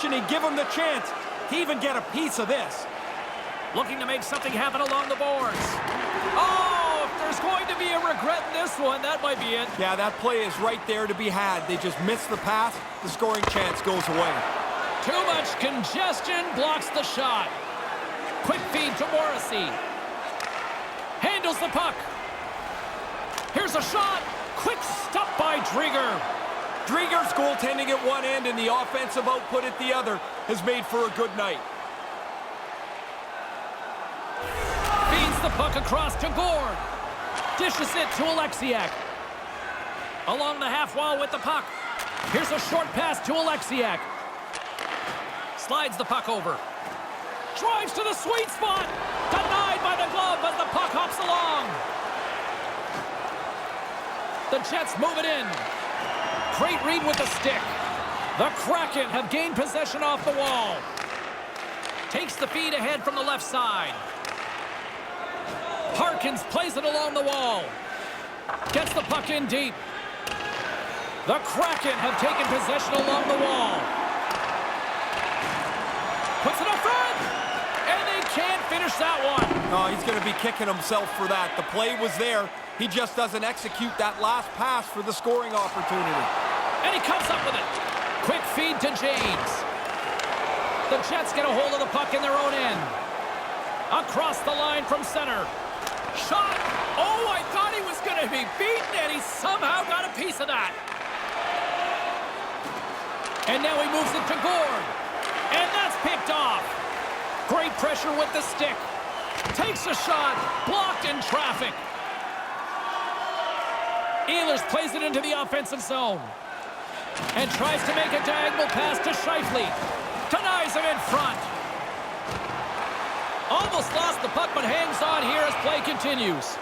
and give him the chance to even get a piece of this. Looking to make something happen along the boards. Oh, if there's going to be a regret in this one, that might be it. Yeah, that play is right there to be had. They just missed the pass. The scoring chance goes away. Too much congestion blocks the shot. Quick feed to Morrissey. Handles the puck. Here's a shot. Quick stop by Drieger. Drieger's goaltending at one end and the offensive output at the other has made for a good night. Feeds the puck across to Gord. Dishes it to Alexiak. Along the half wall with the puck. Here's a short pass to Alexiak. Slides the puck over. Drives to the sweet spot. Denied by the glove as the puck hops along. The Jets move it in. Great read with the stick. The Kraken have gained possession off the wall. Takes the feed ahead from the left side. Harkins plays it along the wall. Gets the puck in deep. The Kraken have taken possession along the wall. Puts it up front. And they can't finish that one. Oh, he's going to be kicking himself for that. The play was there. He just doesn't execute that last pass for the scoring opportunity. And he comes up with it. Quick feed to James. The Jets get a hold of the puck in their own end. Across the line from center. Shot. Oh, I thought he was going to be beaten, and he somehow got a piece of that. And now he moves it to Gord. And that's picked off. Great pressure with the stick. Takes a shot. Blocked in traffic. Ehlers plays it into the offensive zone. And tries to make a diagonal pass to Scheifele. Denies him in front. Almost lost the puck, but hangs on here as play continues.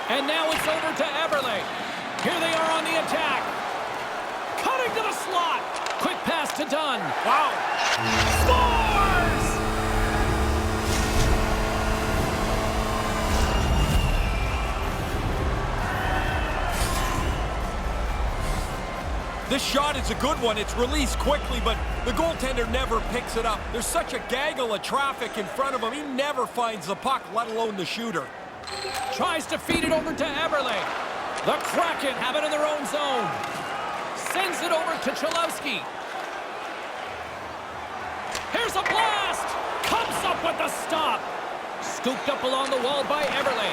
And now it's over to Eberle. Here they are on the attack. Cutting to the slot. Quick pass to Dunn. Wow. Scores! This shot is a good one. It's released quickly, but the goaltender never picks it up. There's such a gaggle of traffic in front of him. He never finds the puck, let alone the shooter. Tries to feed it over to Eberle. The Kraken have it in their own zone. Sends it over to Cholowski. Here's a blast! Comes up with the stop. Scooped up along the wall by Eberle.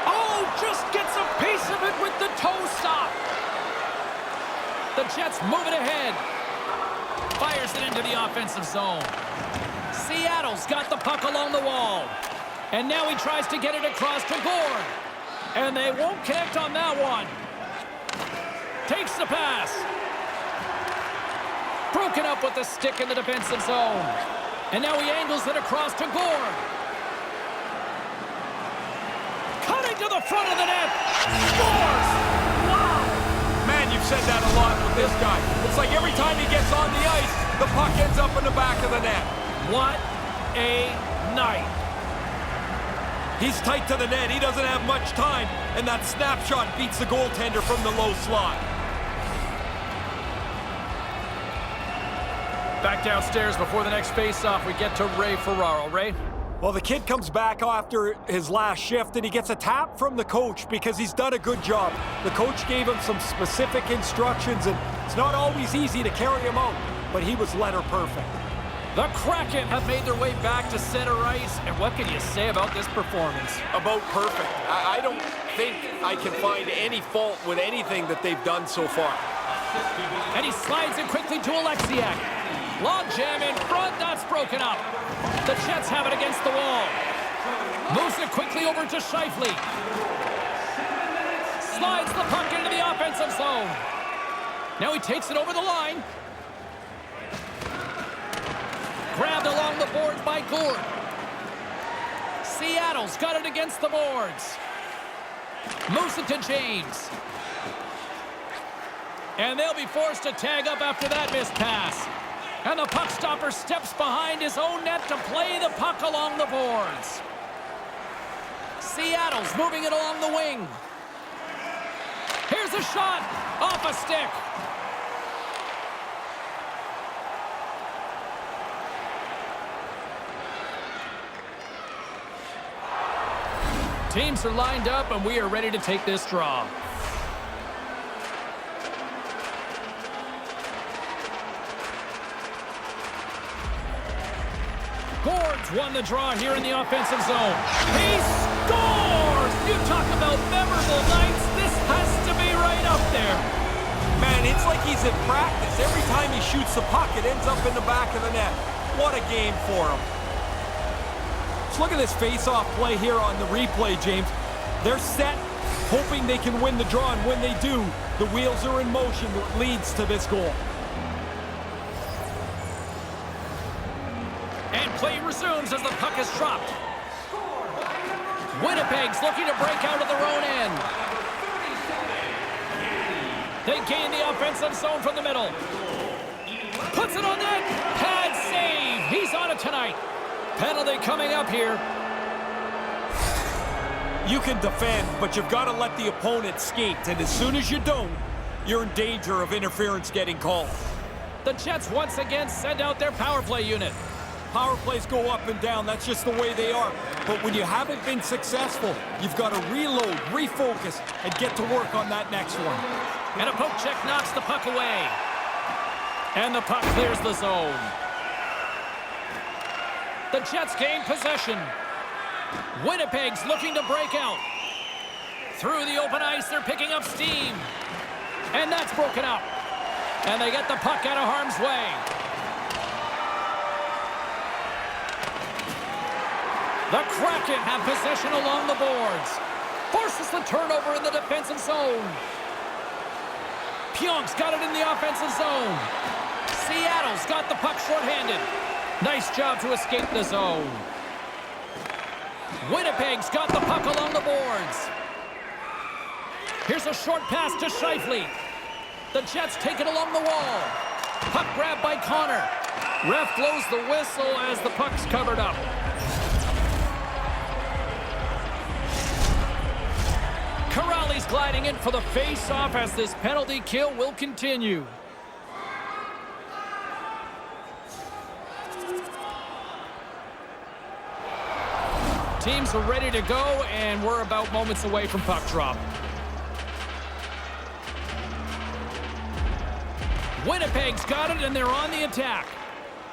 Oh, just gets a piece of it with the toe stop. The Jets move it ahead. Fires it into the offensive zone. Seattle's got the puck along the wall. And now he tries to get it across to Gord. And they won't connect on that one. Takes the pass. Broken up with the stick in the defensive zone. And now he angles it across to Gord. Cutting to the front of the net. Scores! Wow! Man, you've said that a lot with this guy. It's like every time he gets on the ice, the puck ends up in the back of the net. What a night. He's tight to the net. He doesn't have much time, and that snapshot beats the goaltender from the low slot. Back downstairs before the next face-off, we get to Ray Ferraro. Ray? Well, the kid comes back after his last shift, and he gets a tap from the coach because he's done a good job. The coach gave him some specific instructions, and it's not always easy to carry him out, but he was letter perfect. The Kraken have made their way back to center ice, and what can you say about this performance? About perfect. I don't think I can find any fault with anything that they've done so far. And he slides it quickly to Alexiak. Log jam in front, that's broken up. The Jets have it against the wall. Moves it quickly over to Scheifele. Slides the puck into the offensive zone. Now he takes it over the line. Grabbed along the boards by Gord. Seattle's got it against the boards. Moves it to James. And they'll be forced to tag up after that missed pass. And the puck stopper steps behind his own net to play the puck along the boards. Seattle's moving it along the wing. Here's a shot off a stick. Teams are lined up, and we are ready to take this draw. Gord's won the draw here in the offensive zone. He scores! You talk about memorable nights. This has to be right up there. Man, it's like he's in practice. Every time he shoots the puck, it ends up in the back of the net. What a game for him. Let's look at this face-off play here on the replay, James. They're set, hoping they can win the draw, and when they do, the wheels are in motion that leads to this goal. And play resumes as the puck is dropped. Winnipeg's looking to break out of their own end. They gain the offensive zone from the middle. Puts it on net. Pad save. He's on it tonight. Penalty coming up here. You can defend, but you've got to let the opponent skate. And as soon as you don't, you're in danger of interference getting called. The Jets once again send out their power play unit. Power plays go up and down. That's just the way they are. But when you haven't been successful, you've got to reload, refocus, and get to work on that next one. And a poke check knocks the puck away. And the puck clears the zone. The Jets gain possession. Winnipeg's looking to break out. Through the open ice, they're picking up steam. And that's broken up. And they get the puck out of harm's way. The Kraken have possession along the boards. Forces the turnover in the defensive zone. Pionk's got it in the offensive zone. Seattle's got the puck shorthanded. Nice job to escape the zone. Winnipeg's got the puck along the boards. Here's a short pass to Scheifele. The Jets take it along the wall. Puck grabbed by Connor. Ref blows the whistle as the puck's covered up. Corrali's gliding in for the face-off as this penalty kill will continue. Teams are ready to go, and we're about moments away from puck drop. Winnipeg's got it, and they're on the attack.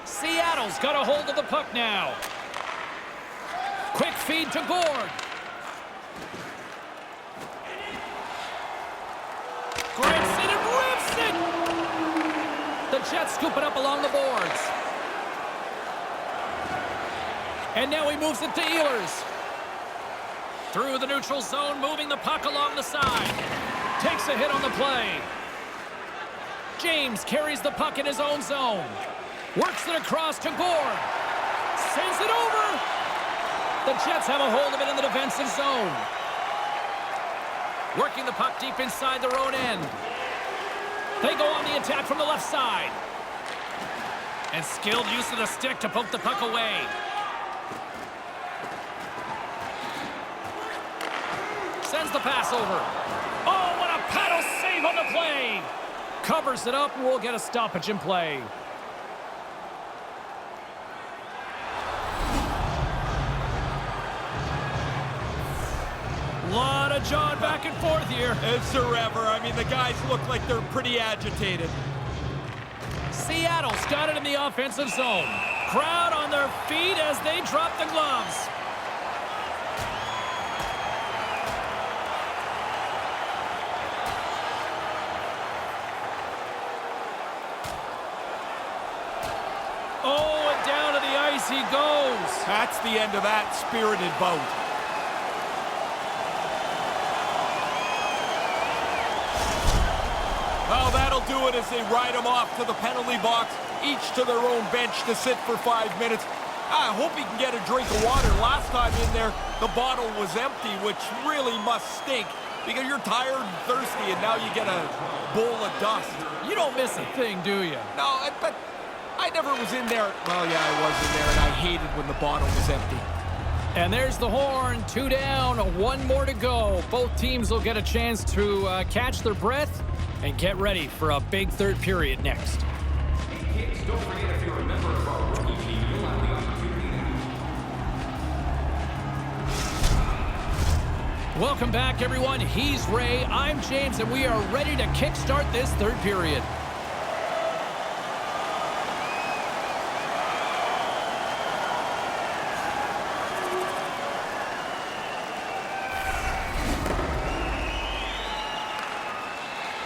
Seattle's got a hold of the puck now. Quick feed to Gord. Grabs it and rips it! The Jets scoop it up along the boards. And now he moves it to Ehlers. Through the neutral zone, moving the puck along the side. Takes a hit on the play. James carries the puck in his own zone. Works it across to Gord. Sends it over. The Jets have a hold of it in the defensive zone. Working the puck deep inside their own end. They go on the attack from the left side. And skilled use of the stick to poke the puck away. Sends the pass over. Oh, what a paddle save on the play. Covers it up, and we'll get a stoppage in play. Lot of jawing back and forth here. Is there ever? I mean, the guys look like they're pretty agitated. Seattle's got it in the offensive zone. Crowd on their feet as they drop the gloves. Oh, and down to the ice he goes. That's the end of that spirited bout. Well, that'll do it as they ride him off to the penalty box, each to their own bench to sit for 5 minutes. I hope he can get a drink of water. Last time in there, the bottle was empty, which really must stink because you're tired and thirsty, and now you get a bowl of dust. You don't miss a thing, do you? No, but I never was in there. Well, yeah, I was in there, and I hated when the bottle was empty. And there's the horn. 2 down, 1 more to go. Both teams will get a chance to catch their breath and get ready for a big third period next. Hey kids, don't forget if you're a member of our rookie team, you'll have the opportunity Welcome back, everyone. He's Ray, I'm James, and we are ready to kickstart this third period.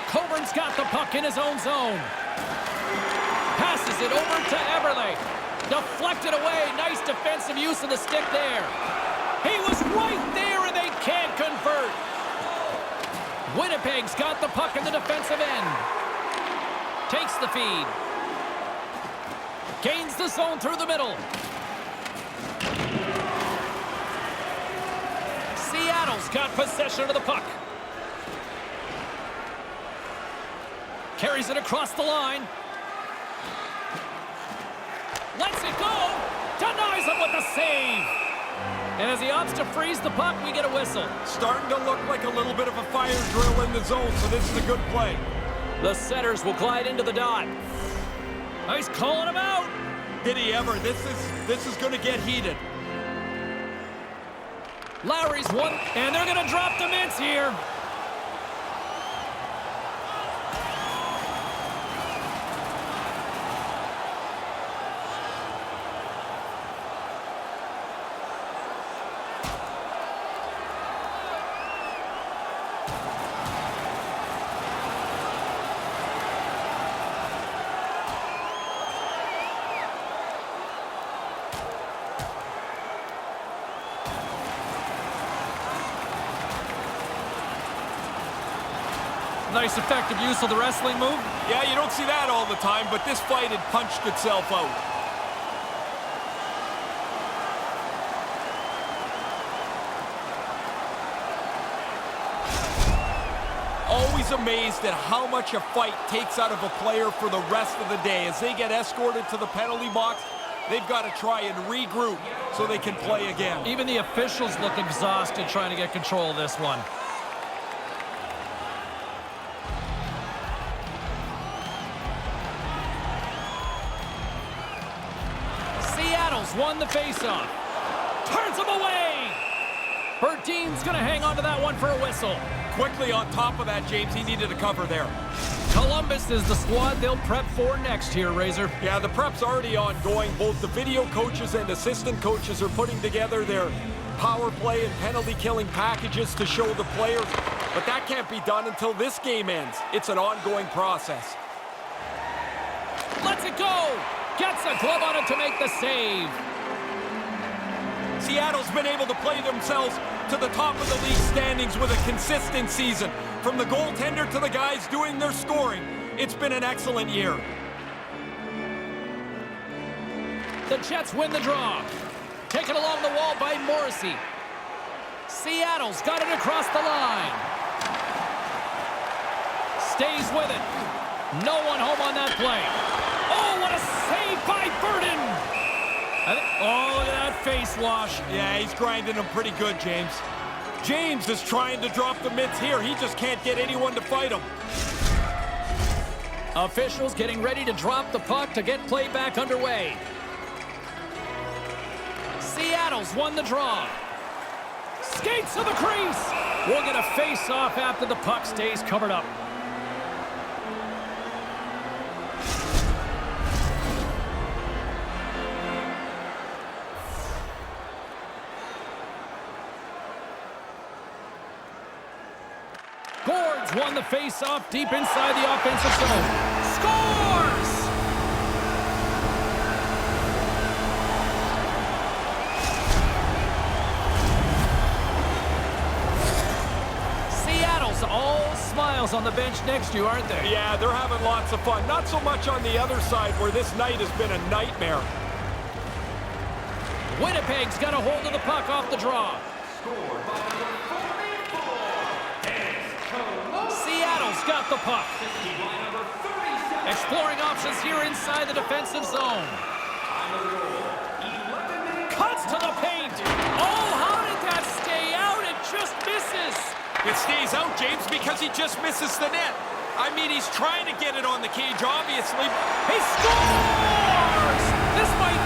Coburn's got the puck in his own zone. Passes it over to Eberle. Deflected away. Nice defensive use of the stick there. He was right there, and they can't convert. Winnipeg's got the puck in the defensive end. Takes the feed. Gains the zone through the middle. Seattle's got possession of the puck. Carries it across the line. Lets it go. Denies him with the save. And as he opts to freeze the puck, we get a whistle. Starting to look like a little bit of a fire drill in the zone, so this is a good play. The Setters will glide into the dot. He's calling him out. Did he ever? This is going to get heated. Lowry's one, and they're going to drop the mitts here. Nice effective use of the wrestling move. Yeah, you don't see that all the time, but this fight had punched itself out. Always amazed at how much a fight takes out of a player for the rest of the day. As they get escorted to the penalty box, they've got to try and regroup so they can play again. Even the officials look exhausted trying to get control of this one. Won the faceoff. Turns him away. Bertein's going to hang on to that one for a whistle. Quickly on top of that, James, he needed a cover there. Columbus is the squad they'll prep for next here, Razor. Yeah, the prep's already ongoing. Both the video coaches and assistant coaches are putting together their power play and penalty killing packages to show the players. But that can't be done until this game ends. It's an ongoing process. Lets it go. Gets a glove on it to make the save. Seattle's been able to play themselves to the top of the league standings with a consistent season. From the goaltender to the guys doing their scoring, it's been an excellent year. The Jets win the draw. Taken along the wall by Morrissey. Seattle's got it across the line. Stays with it. No one home on that play. Oh, what a save by Burden! Oh, look at that face wash. Yeah, he's grinding him pretty good, James. James is trying to drop the mitts here. He just can't get anyone to fight him. Officials getting ready to drop the puck to get play back underway. Seattle's won the draw. Skates to the crease. We'll get a face-off after the puck stays covered up. Gord's won the face-off deep inside the offensive zone. Scores! Seattle's all smiles on the bench next to you, aren't they? Yeah, they're having lots of fun. Not so much on the other side where this night has been a nightmare. Winnipeg's got a hold of the puck off the draw. Seattle's got the puck. Exploring options here inside the defensive zone. Cuts to the paint. Oh, how did that stay out? It just misses. It stays out, James, because he just misses the net. I mean, he's trying to get it on the cage, obviously. He scores! This might